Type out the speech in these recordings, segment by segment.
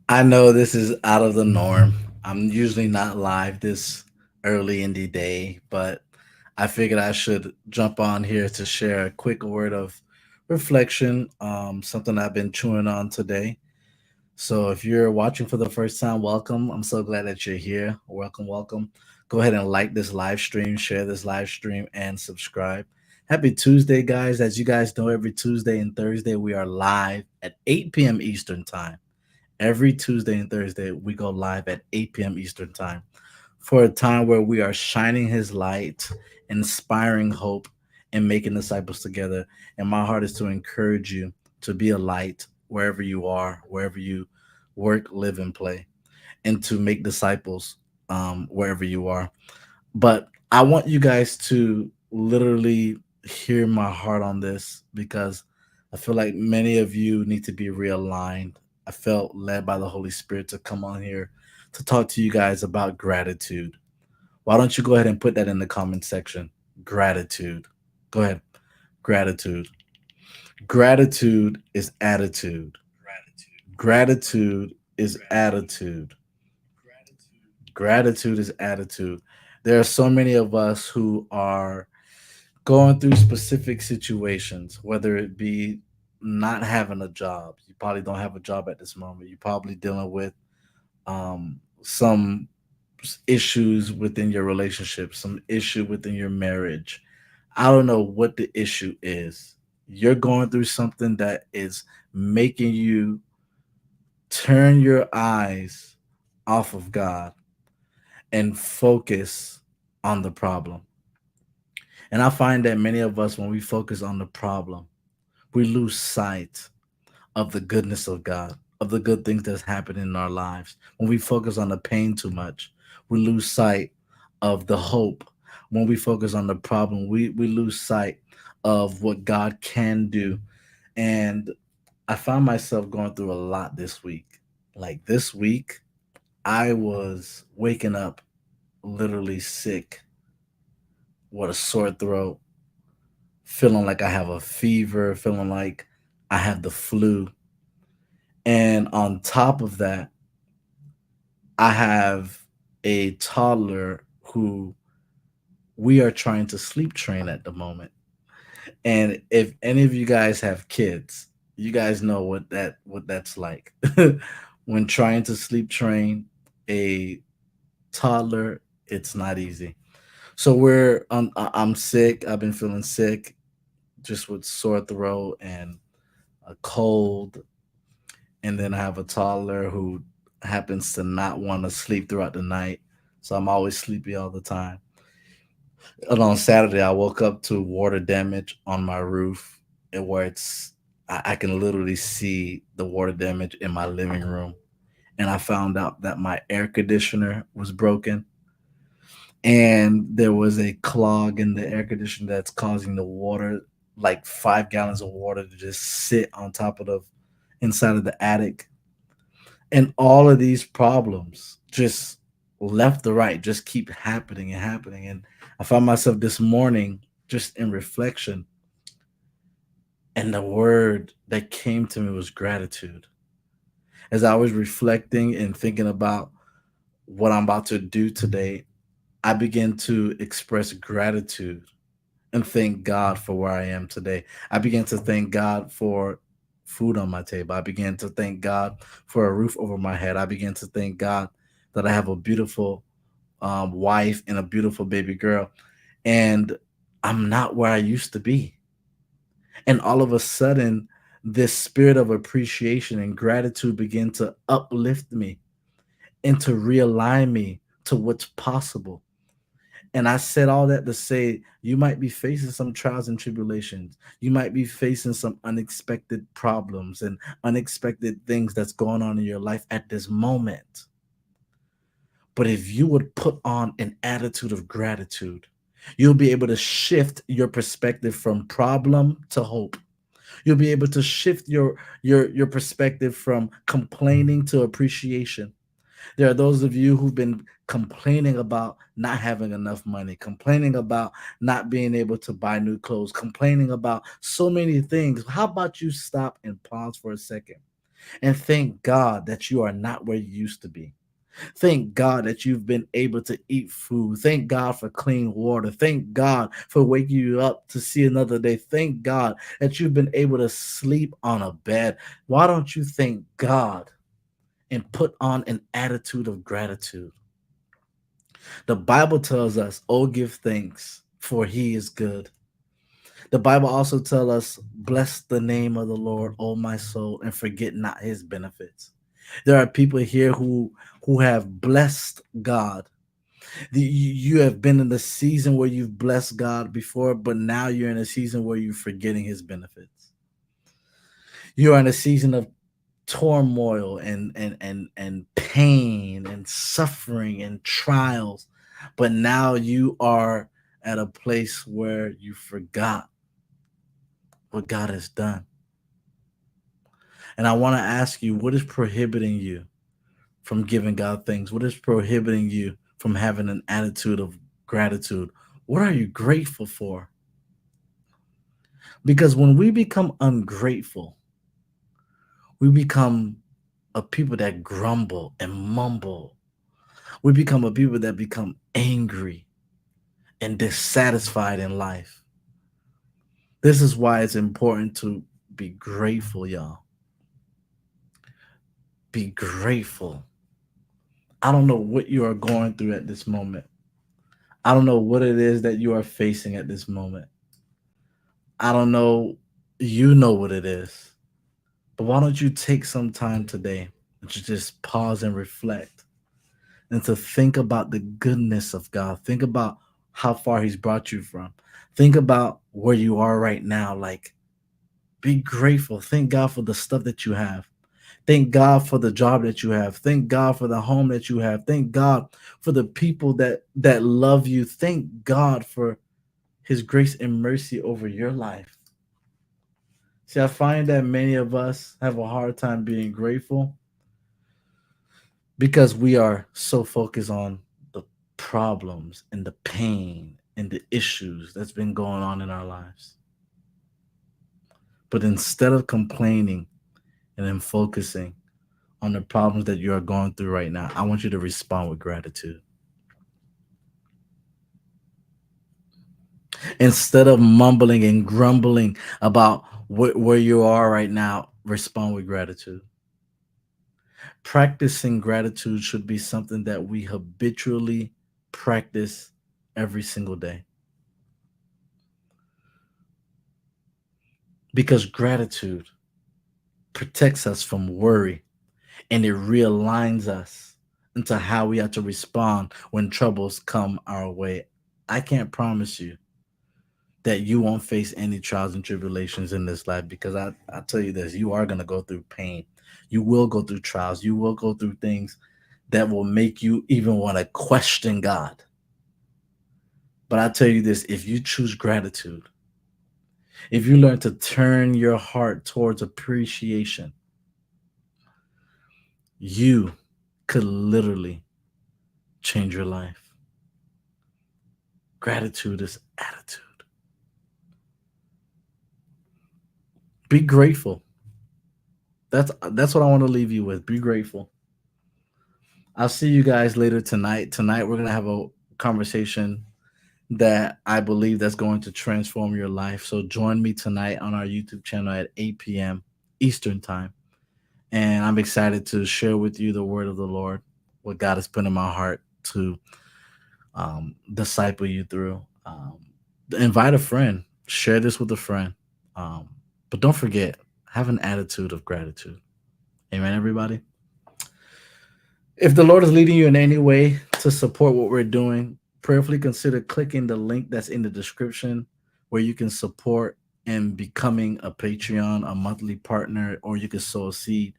I know this is out of the norm. I'm usually not live this early in the day, but I figured I should jump on here to share a quick word of reflection, something I've been chewing on today. So if you're watching for the first time, welcome. I'm so glad that you're here. Welcome, welcome. Go ahead and like this live stream, share this live stream, and subscribe. Happy Tuesday, guys. As you guys know, every Tuesday and Thursday, we are live at 8 p.m. Eastern Time. Every Tuesday and Thursday, we go live at 8 p.m. Eastern Time for a time where we are shining His light, inspiring hope, and making disciples together. And my heart is to encourage you to be a light wherever you are, wherever you work, live, and play, and to make disciples wherever you are. But I want you guys to literally hear my heart on this because I feel like many of you need to be realigned. I felt led by the Holy Spirit to come on here to talk to you guys about gratitude. Why don't you go ahead and put that in the comment section? Gratitude. Go ahead. Gratitude. Gratitude is attitude. Gratitude is attitude. Gratitude is attitude. There are so many of us who are going through specific situations, whether it be not having a job. You probably don't have a job at this moment. You're probably dealing with some issues within your relationship, some issue within your marriage. I don't know what the issue is. You're going through something that is making you turn your eyes off of God and focus on the problem. And I find that many of us, when we focus on the problem, we lose sight of the goodness of God, of the good things that's happening in our lives. When we focus on the pain too much, we lose sight of the hope. When we focus on the problem, we lose sight of what God can do. And I found myself going through a lot this week. Like this week, I was waking up literally sick with a sore throat, feeling like I have a fever, feeling like I have the flu. And on top of that, I have a toddler who we are trying to sleep train at the moment. And if any of you guys have kids, you guys know what that's like. When trying to sleep train a toddler, it's not easy. So I'm sick. I've been feeling sick just with sore throat and a cold, and then I have a toddler who happens to not want to sleep throughout the night. So I'm always sleepy all the time. And on Saturday, I woke up to water damage on my roof, and where I can literally see the water damage in my living room. And I found out that my air conditioner was broken, and there was a clog in the air conditioner that's causing the water, like 5 gallons of water, to just sit on top of the inside of the attic. And all of these problems just left to right just keep happening and happening. And I found myself this morning just in reflection, and the word that came to me was gratitude. As I was reflecting and thinking about what I'm about to do today, I began to express gratitude and thank God for where I am today. I began to thank God for food on my table. I began to thank God for a roof over my head. I began to thank God that I have a beautiful wife and a beautiful baby girl. And I'm not where I used to be. And all of a sudden, this spirit of appreciation and gratitude began to uplift me and to realign me to what's possible. And I said all that to say you might be facing some trials and tribulations. You might be facing some unexpected problems and unexpected things that's going on in your life at this moment. But if you would put on an attitude of gratitude, you'll be able to shift your perspective from problem to hope. You'll be able to shift your perspective from complaining to appreciation. There are those of you who've been complaining about not having enough money, complaining about not being able to buy new clothes, complaining about so many things. How about you stop and pause for a second And thank God that you are not where you used to be. Thank God that you've been able to eat food. Thank God for clean water. Thank God for waking you up to see another day. Thank God that you've been able to sleep on a bed. Why don't you thank God and put on an attitude of gratitude? The Bible tells us, "Oh, give thanks, for he is good." The Bible also tells us, "Bless the name of the Lord, O my soul, and forget not his benefits." There are people here who have blessed God. You have been in the season where you've blessed God before, but now you're in a season where you're forgetting his benefits. You are in a season of turmoil and pain and suffering and trials, but now you are at a place where you forgot what God has done. And I want to ask you, what is prohibiting you from giving God thanks? What is prohibiting you from having an attitude of gratitude? What are you grateful for? Because when we become ungrateful, we become a people that grumble and mumble. We become a people that become angry and dissatisfied in life. This is why it's important to be grateful, y'all. Be grateful. I don't know what you are going through at this moment. I don't know what it is that you are facing at this moment. I don't know. You know what it is. But why don't you take some time today to just pause and reflect and to think about the goodness of God? Think about how far He's brought you from. Think about where you are right now. Like, be grateful. Thank God for the stuff that you have. Thank God for the job that you have. Thank God for the home that you have. Thank God for the people that love you. Thank God for His grace and mercy over your life. See, I find that many of us have a hard time being grateful because we are so focused on the problems and the pain and the issues that's been going on in our lives. But instead of complaining and then focusing on the problems that you are going through right now, I want you to respond with gratitude. Instead of mumbling and grumbling about where you are right now, respond with gratitude. Practicing gratitude should be something that we habitually practice every single day, because gratitude protects us from worry and it realigns us into how we have to respond when troubles come our way. I can't promise you that you won't face any trials and tribulations in this life, because I tell you this, you are going to go through pain. You will go through trials. You will go through things that will make you even want to question God. But I tell you this, if you choose gratitude, if you learn to turn your heart towards appreciation, you could literally change your life. Gratitude is attitude. Be grateful. That's what I want to leave you with. Be grateful. I'll see you guys later tonight. Tonight we're gonna have a conversation that I believe that's going to transform your life. So join me tonight on our YouTube channel at 8 p.m. Eastern time. And I'm excited to share with you the word of the Lord, what God has put in my heart to disciple you through. Invite a friend, share this with a friend. Um, but don't forget, have an attitude of gratitude. Amen, everybody. If the Lord is leading you in any way to support what we're doing, prayerfully consider clicking the link that's in the description where you can support and becoming a Patreon, a monthly partner, or you can sow a seed.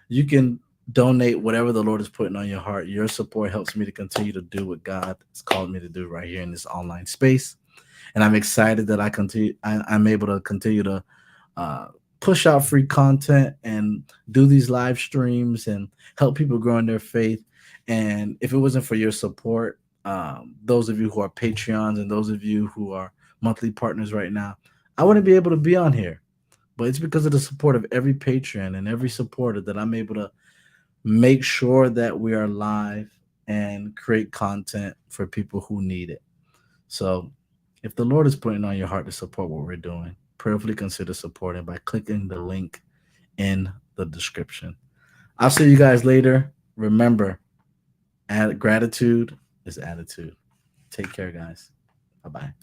You can donate whatever the Lord is putting on your heart. Your support helps me to continue to do what God has called me to do right here in this online space. And I'm excited that I'm able to continue to uh, push out free content and do these live streams and help people grow in their faith. And if it wasn't for your support, those of you who are Patreons and those of you who are monthly partners right now, I wouldn't be able to be on here. but it's because of the support of every patron and every supporter that I'm able to make sure that we are live and create content for people who need it. So, if the Lord is putting on your heart to support what we're doing, prayerfully consider supporting by clicking the link in the description. I'll see you guys later. Remember, gratitude is attitude. Take care, guys. Bye bye.